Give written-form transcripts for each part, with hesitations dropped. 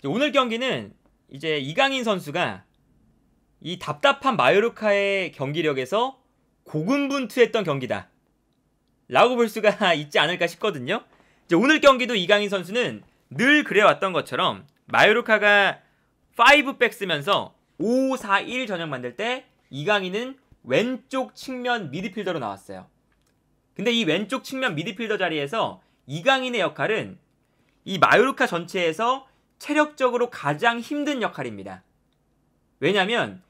오늘 경기는 이제 이강인 선수가 이 답답한 마요르카의 경기력에서 고군분투했던 경기다 라고 볼 수가 있지 않을까 싶거든요. 이제 오늘 경기도 이강인 선수는 늘 그래왔던 것처럼 마요르카가 5백 쓰면서 5-4-1 전형 만들 때 이강인은 왼쪽 측면 미드필더로 나왔어요. 근데 이 왼쪽 측면 미드필더 자리에서 이강인의 역할은 이 마요르카 전체에서 체력적으로 가장 힘든 역할입니다. 왜냐면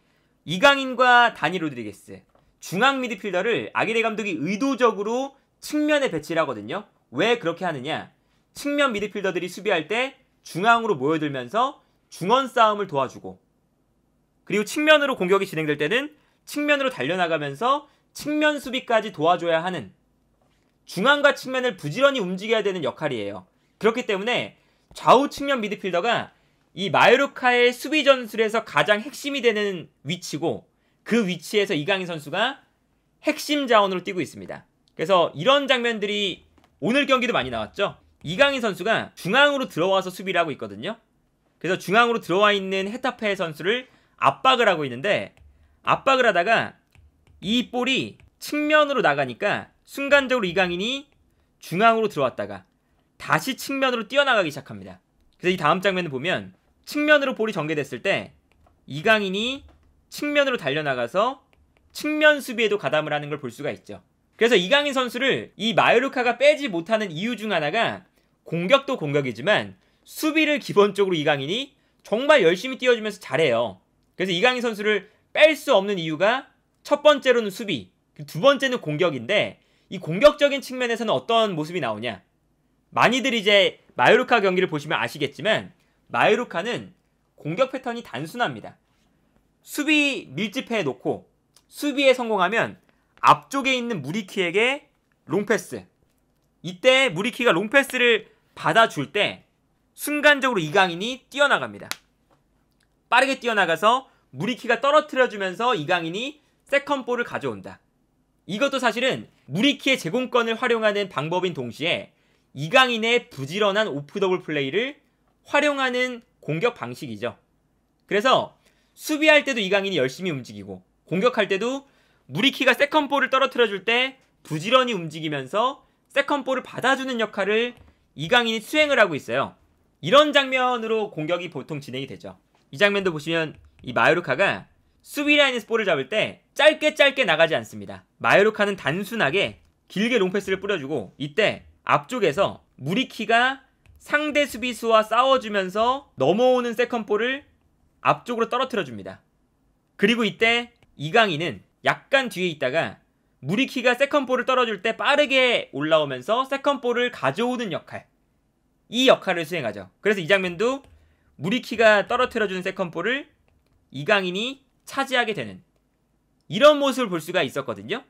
이강인과 다니 로드리게스 중앙 미드필더를 아기레 감독이 의도적으로 측면에 배치를 하거든요. 왜 그렇게 하느냐? 측면 미드필더들이 수비할 때 중앙으로 모여들면서 중원 싸움을 도와주고, 그리고 측면으로 공격이 진행될 때는 측면으로 달려나가면서 측면 수비까지 도와줘야 하는, 중앙과 측면을 부지런히 움직여야 되는 역할이에요. 그렇기 때문에 좌우 측면 미드필더가 이 마요르카의 수비 전술에서 가장 핵심이 되는 위치고, 그 위치에서 이강인 선수가 핵심 자원으로 뛰고 있습니다. 그래서 이런 장면들이 오늘 경기도 많이 나왔죠. 이강인 선수가 중앙으로 들어와서 수비를 하고 있거든요. 그래서 중앙으로 들어와 있는 헤타페 선수를 압박을 하고 있는데, 압박을 하다가 이 볼이 측면으로 나가니까 순간적으로 이강인이 중앙으로 들어왔다가 다시 측면으로 뛰어나가기 시작합니다. 그래서 이 다음 장면을 보면 측면으로 볼이 전개됐을 때 이강인이 측면으로 달려나가서 측면 수비에도 가담을 하는 걸 볼 수가 있죠. 그래서 이강인 선수를 이 마요르카가 빼지 못하는 이유 중 하나가 공격도 공격이지만 수비를 기본적으로 이강인이 정말 열심히 뛰어주면서 잘해요. 그래서 이강인 선수를 뺄 수 없는 이유가 첫 번째로는 수비, 두 번째는 공격인데, 이 공격적인 측면에서는 어떤 모습이 나오냐? 많이들 이제 마요르카 경기를 보시면 아시겠지만 마요르카는 공격 패턴이 단순합니다. 수비 밀집해 놓고 수비에 성공하면 앞쪽에 있는 무리키에게 롱패스, 이때 무리키가 롱패스를 받아줄 때 순간적으로 이강인이 뛰어나갑니다. 빠르게 뛰어나가서 무리키가 떨어뜨려주면서 이강인이 세컨볼을 가져온다. 이것도 사실은 무리키의 제공권을 활용하는 방법인 동시에 이강인의 부지런한 오프 더블 플레이를 활용하는 공격 방식이죠. 그래서 수비할 때도 이강인이 열심히 움직이고, 공격할 때도 무리키가 세컨볼을 떨어뜨려줄 때 부지런히 움직이면서 세컨볼을 받아주는 역할을 이강인이 수행을 하고 있어요. 이런 장면으로 공격이 보통 진행이 되죠. 이 장면도 보시면 이 마요르카가 수비 라인에서 볼을 잡을 때 짧게 나가지 않습니다. 마요르카는 단순하게 길게 롱패스를 뿌려주고, 이때 앞쪽에서 무리키가 상대 수비수와 싸워주면서 넘어오는 세컨볼을 앞쪽으로 떨어뜨려줍니다. 그리고 이때 이강인은 약간 뒤에 있다가 무리키가 세컨볼을 떨어줄 때 빠르게 올라오면서 세컨볼을 가져오는 역할, 이 역할을 수행하죠. 그래서 이 장면도 무리키가 떨어뜨려주는 세컨볼을 이강인이 차지하게 되는 이런 모습을 볼 수가 있었거든요.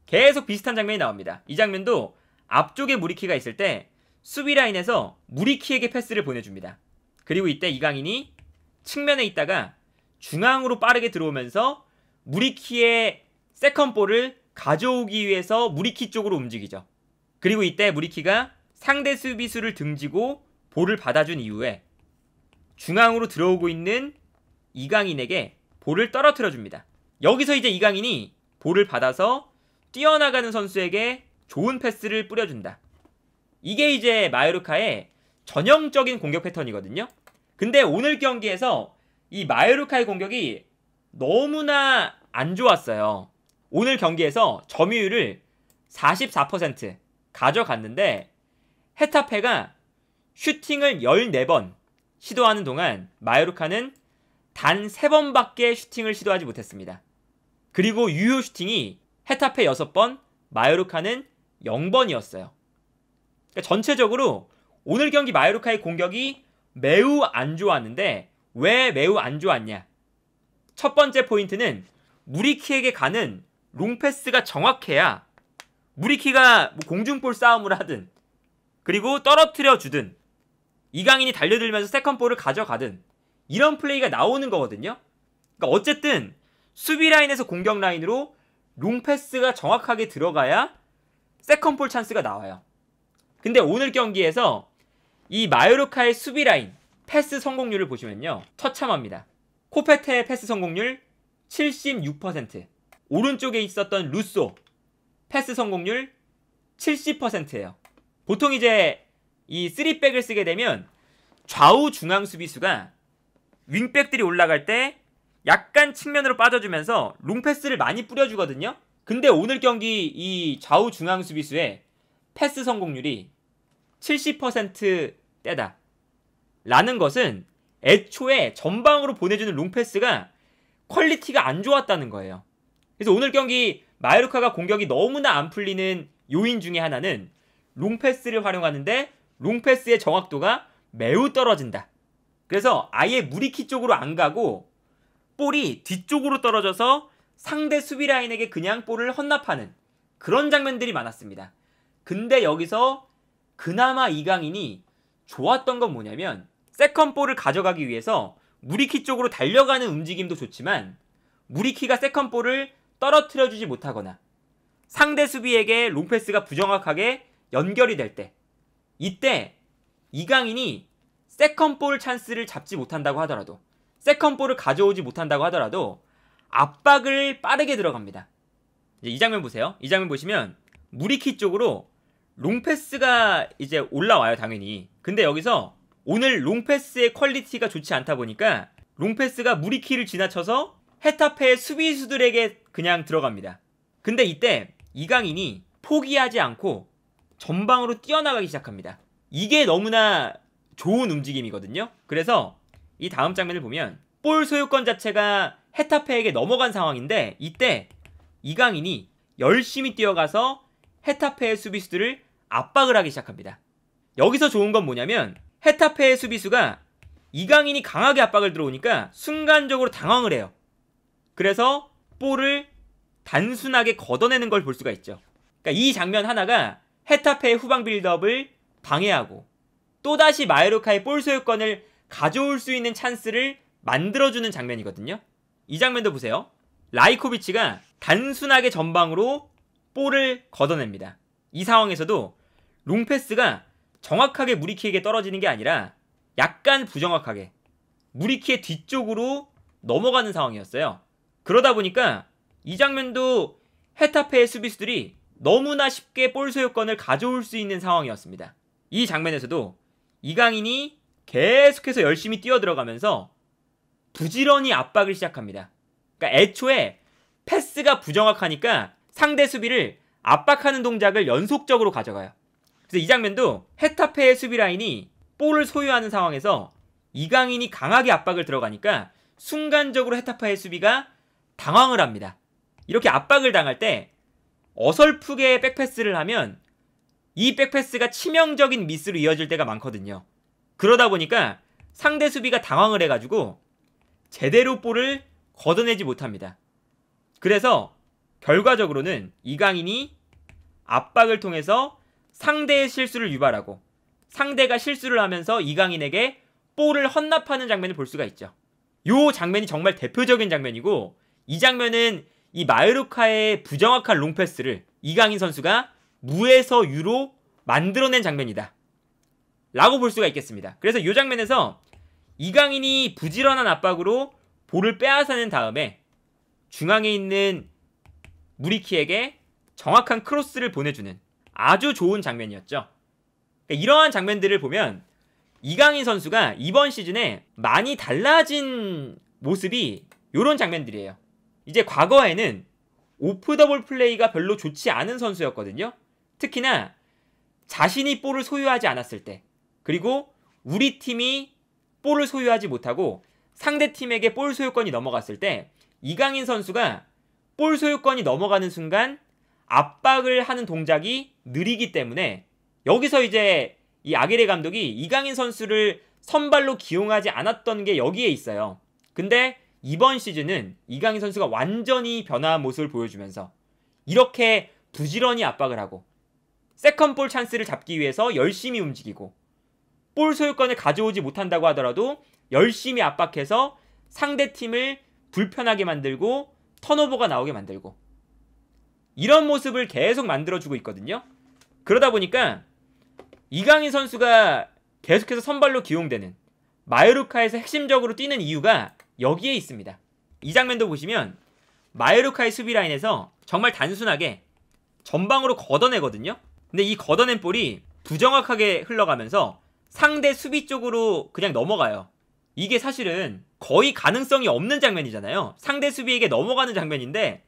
계속 비슷한 장면이 나옵니다. 이 장면도 앞쪽에 무리키가 있을 때 수비 라인에서 무리키에게 패스를 보내줍니다. 그리고 이때 이강인이 측면에 있다가 중앙으로 빠르게 들어오면서 무리키의 세컨볼을 가져오기 위해서 무리키 쪽으로 움직이죠. 그리고 이때 무리키가 상대 수비수를 등지고 볼을 받아준 이후에 중앙으로 들어오고 있는 이강인에게 볼을 떨어뜨려 줍니다. 여기서 이제 이강인이 볼을 받아서 뛰어나가는 선수에게 좋은 패스를 뿌려준다. 이게 이제 마요르카의 전형적인 공격 패턴이거든요. 근데 오늘 경기에서 이 마요르카의 공격이 너무나 안 좋았어요. 오늘 경기에서 점유율을 44% 가져갔는데, 헤타페가 슈팅을 14번 시도하는 동안 마요르카는 단 3번밖에 슈팅을 시도하지 못했습니다. 그리고 유효 슈팅이 헤타페 6번, 마요르카는 0번이었어요. 그러니까 전체적으로 오늘 경기 마요르카의 공격이 매우 안 좋았는데, 왜 매우 안 좋았냐? 첫 번째 포인트는 무리키에게 가는 롱패스가 정확해야 무리키가 공중볼 싸움을 하든, 그리고 떨어뜨려 주든, 이강인이 달려들면서 세컨볼을 가져가든 이런 플레이가 나오는 거거든요. 그러니까 어쨌든 수비 라인에서 공격 라인으로 롱패스가 정확하게 들어가야 세컨볼 찬스가 나와요. 근데 오늘 경기에서 이 마요르카의 수비 라인, 패스 성공률을 보시면요, 처참합니다. 코페테의 패스 성공률 76%, 오른쪽에 있었던 루소 패스 성공률 70%예요. 보통 이제 이 3백을 쓰게 되면 좌우 중앙 수비수가 윙백들이 올라갈 때 약간 측면으로 빠져주면서 롱패스를 많이 뿌려주거든요. 근데 오늘 경기 이 좌우 중앙 수비수의 패스 성공률이 70%대다 라는 것은 애초에 전방으로 보내주는 롱패스가 퀄리티가 안 좋았다는 거예요. 그래서 오늘 경기 마요르카가 공격이 너무나 안 풀리는 요인 중에 하나는 롱패스를 활용하는데 롱패스의 정확도가 매우 떨어진다. 그래서 아예 무리키 쪽으로 안 가고 볼이 뒤쪽으로 떨어져서 상대 수비 라인에게 그냥 볼을 헌납하는 그런 장면들이 많았습니다. 근데 여기서 그나마 이강인이 좋았던 건 뭐냐면 세컨볼을 가져가기 위해서 무리키 쪽으로 달려가는 움직임도 좋지만 무리키가 세컨볼을 떨어뜨려주지 못하거나 상대 수비에게 롱패스가 부정확하게 연결이 될 때, 이때 이강인이 세컨볼 찬스를 잡지 못한다고 하더라도, 세컨볼을 가져오지 못한다고 하더라도 압박을 빠르게 들어갑니다. 이제 이 장면 보세요. 이 장면 보시면 무리키 쪽으로 롱패스가 이제 올라와요, 당연히. 근데 여기서 오늘 롱패스의 퀄리티가 좋지 않다 보니까 롱패스가 무리키를 지나쳐서 헤타페의 수비수들에게 그냥 들어갑니다. 근데 이때 이강인이 포기하지 않고 전방으로 뛰어나가기 시작합니다. 이게 너무나 좋은 움직임이거든요. 그래서 이 다음 장면을 보면 볼 소유권 자체가 헤타페에게 넘어간 상황인데 이때 이강인이 열심히 뛰어가서 헤타페의 수비수들을 압박을 하기 시작합니다. 여기서 좋은 건 뭐냐면 헤타페의 수비수가 이강인이 강하게 압박을 들어오니까 순간적으로 당황을 해요. 그래서 볼을 단순하게 걷어내는 걸 볼 수가 있죠. 그러니까 이 장면 하나가 헤타페의 후방 빌드업을 방해하고 또다시 마요르카의 볼 소유권을 가져올 수 있는 찬스를 만들어주는 장면이거든요. 이 장면도 보세요. 라이코비치가 단순하게 전방으로 볼을 걷어냅니다. 이 상황에서도 롱패스가 정확하게 무리키에게 떨어지는 게 아니라 약간 부정확하게 무리키의 뒤쪽으로 넘어가는 상황이었어요. 그러다 보니까 이 장면도 헤타페의 수비수들이 너무나 쉽게 볼 소유권을 가져올 수 있는 상황이었습니다. 이 장면에서도 이강인이 계속해서 열심히 뛰어들어가면서 부지런히 압박을 시작합니다. 그러니까 애초에 패스가 부정확하니까 상대 수비를 압박하는 동작을 연속적으로 가져가요. 그래서 이 장면도 헤타페의 수비 라인이 볼을 소유하는 상황에서 이강인이 강하게 압박을 들어가니까 순간적으로 헤타페의 수비가 당황을 합니다. 이렇게 압박을 당할 때 어설프게 백패스를 하면 이 백패스가 치명적인 미스로 이어질 때가 많거든요. 그러다 보니까 상대 수비가 당황을 해가지고 제대로 볼을 걷어내지 못합니다. 그래서 결과적으로는 이강인이 압박을 통해서 상대의 실수를 유발하고 상대가 실수를 하면서 이강인에게 볼을 헌납하는 장면을 볼 수가 있죠. 이 장면이 정말 대표적인 장면이고 이 장면은 이 마요르카의 부정확한 롱패스를 이강인 선수가 무에서 유로 만들어낸 장면이다 라고 볼 수가 있겠습니다. 그래서 이 장면에서 이강인이 부지런한 압박으로 볼을 빼앗아낸 다음에 중앙에 있는 무리키에게 정확한 크로스를 보내주는 아주 좋은 장면이었죠. 그러니까 이러한 장면들을 보면 이강인 선수가 이번 시즌에 많이 달라진 모습이 이런 장면들이에요. 이제 과거에는 오프 더 볼 플레이가 별로 좋지 않은 선수였거든요. 특히나 자신이 볼을 소유하지 않았을 때, 그리고 우리 팀이 볼을 소유하지 못하고 상대 팀에게 볼 소유권이 넘어갔을 때 이강인 선수가 볼 소유권이 넘어가는 순간 압박을 하는 동작이 느리기 때문에 여기서 이제 이 아게레 감독이 이강인 선수를 선발로 기용하지 않았던 게 여기에 있어요. 근데 이번 시즌은 이강인 선수가 완전히 변화한 모습을 보여주면서 이렇게 부지런히 압박을 하고 세컨볼 찬스를 잡기 위해서 열심히 움직이고 볼 소유권을 가져오지 못한다고 하더라도 열심히 압박해서 상대팀을 불편하게 만들고 턴오버가 나오게 만들고 이런 모습을 계속 만들어주고 있거든요. 그러다 보니까 이강인 선수가 계속해서 선발로 기용되는 마요르카에서 핵심적으로 뛰는 이유가 여기에 있습니다. 이 장면도 보시면 마요르카의 수비 라인에서 정말 단순하게 전방으로 걷어내거든요. 근데 이 걷어낸 볼이 부정확하게 흘러가면서 상대 수비 쪽으로 그냥 넘어가요. 이게 사실은 거의 가능성이 없는 장면이잖아요. 상대 수비에게 넘어가는 장면인데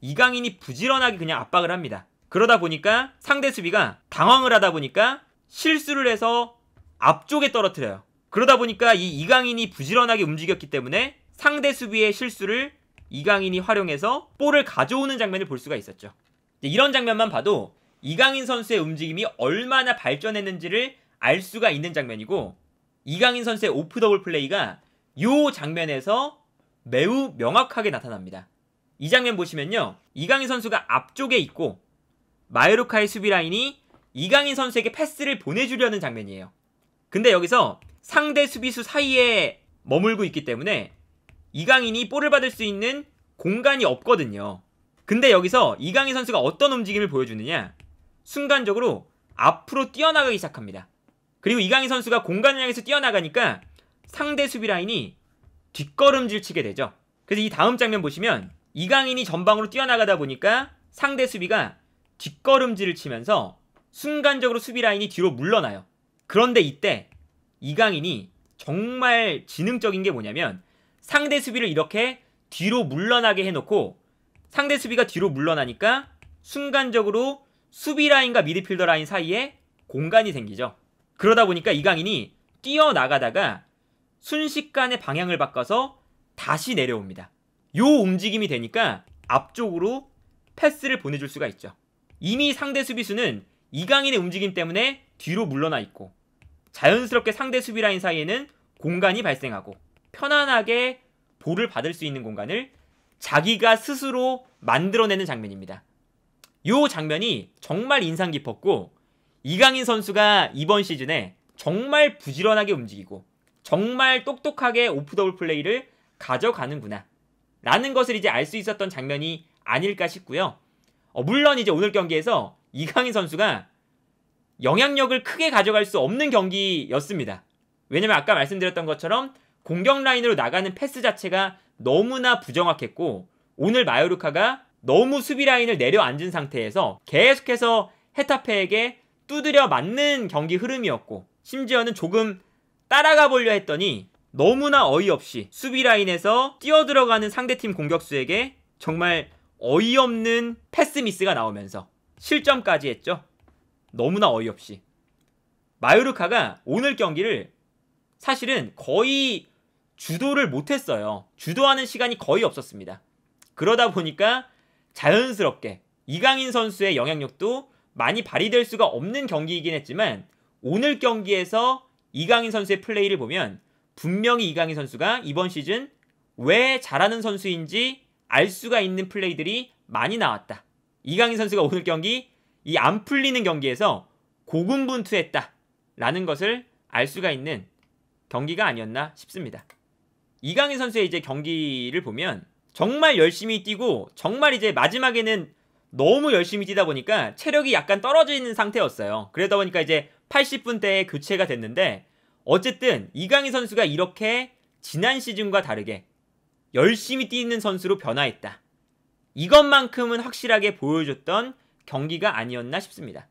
이강인이 부지런하게 그냥 압박을 합니다. 그러다 보니까 상대 수비가 당황을 하다 보니까 실수를 해서 앞쪽에 떨어뜨려요. 그러다 보니까 이 이강인이 부지런하게 움직였기 때문에 상대 수비의 실수를 이강인이 활용해서 볼을 가져오는 장면을 볼 수가 있었죠. 이런 장면만 봐도 이강인 선수의 움직임이 얼마나 발전했는지를 알 수가 있는 장면이고, 이강인 선수의 오프 더블 플레이가 이 장면에서 매우 명확하게 나타납니다. 이 장면 보시면요, 이강인 선수가 앞쪽에 있고 마요르카의 수비 라인이 이강인 선수에게 패스를 보내주려는 장면이에요. 근데 여기서 상대 수비수 사이에 머물고 있기 때문에 이강인이 볼을 받을 수 있는 공간이 없거든요. 근데 여기서 이강인 선수가 어떤 움직임을 보여주느냐, 순간적으로 앞으로 뛰어나가기 시작합니다. 그리고 이강인 선수가 공간을 향해서 뛰어나가니까 상대 수비 라인이 뒷걸음질 치게 되죠. 그래서 이 다음 장면 보시면 이강인이 전방으로 뛰어나가다 보니까 상대 수비가 뒷걸음질을 치면서 순간적으로 수비 라인이 뒤로 물러나요. 그런데 이때 이강인이 정말 지능적인 게 뭐냐면, 상대 수비를 이렇게 뒤로 물러나게 해놓고 상대 수비가 뒤로 물러나니까 순간적으로 수비 라인과 미드필더 라인 사이에 공간이 생기죠. 그러다 보니까 이강인이 뛰어나가다가 순식간에 방향을 바꿔서 다시 내려옵니다. 요 움직임이 되니까 앞쪽으로 패스를 보내줄 수가 있죠. 이미 상대 수비수는 이강인의 움직임 때문에 뒤로 물러나 있고 자연스럽게 상대 수비 라인 사이에는 공간이 발생하고 편안하게 볼을 받을 수 있는 공간을 자기가 스스로 만들어내는 장면입니다. 이 장면이 정말 인상 깊었고, 이강인 선수가 이번 시즌에 정말 부지런하게 움직이고 정말 똑똑하게 오프 더블 플레이를 가져가는구나 라는 것을 이제 알 수 있었던 장면이 아닐까 싶고요. 물론 이제 오늘 경기에서 이강인 선수가 영향력을 크게 가져갈 수 없는 경기였습니다. 왜냐면 아까 말씀드렸던 것처럼 공격 라인으로 나가는 패스 자체가 너무나 부정확했고, 오늘 마요르카가 너무 수비 라인을 내려앉은 상태에서 계속해서 헤타페에게 두드려 맞는 경기 흐름이었고, 심지어는 조금 따라가 보려 했더니 너무나 어이없이 수비 라인에서 뛰어들어가는 상대팀 공격수에게 정말 어이없는 패스 미스가 나오면서 실점까지 했죠. 너무나 어이없이. 마요르카가 오늘 경기를 사실은 거의 주도를 못했어요. 주도하는 시간이 거의 없었습니다. 그러다 보니까 자연스럽게 이강인 선수의 영향력도 많이 발휘될 수가 없는 경기이긴 했지만, 오늘 경기에서 이강인 선수의 플레이를 보면 분명히 이강인 선수가 이번 시즌 왜 잘하는 선수인지 알 수가 있는 플레이들이 많이 나왔다. 이강인 선수가 오늘 경기 이 안 풀리는 경기에서 고군분투했다 라는 것을 알 수가 있는 경기가 아니었나 싶습니다. 이강인 선수의 이제 경기를 보면 정말 열심히 뛰고, 정말 이제 마지막에는 너무 열심히 뛰다 보니까 체력이 약간 떨어지는 상태였어요. 그러다 보니까 이제 80분대에 교체가 됐는데, 어쨌든 이강인 선수가 이렇게 지난 시즌과 다르게 열심히 뛰는 선수로 변화했다. 이것만큼은 확실하게 보여줬던 경기가 아니었나 싶습니다.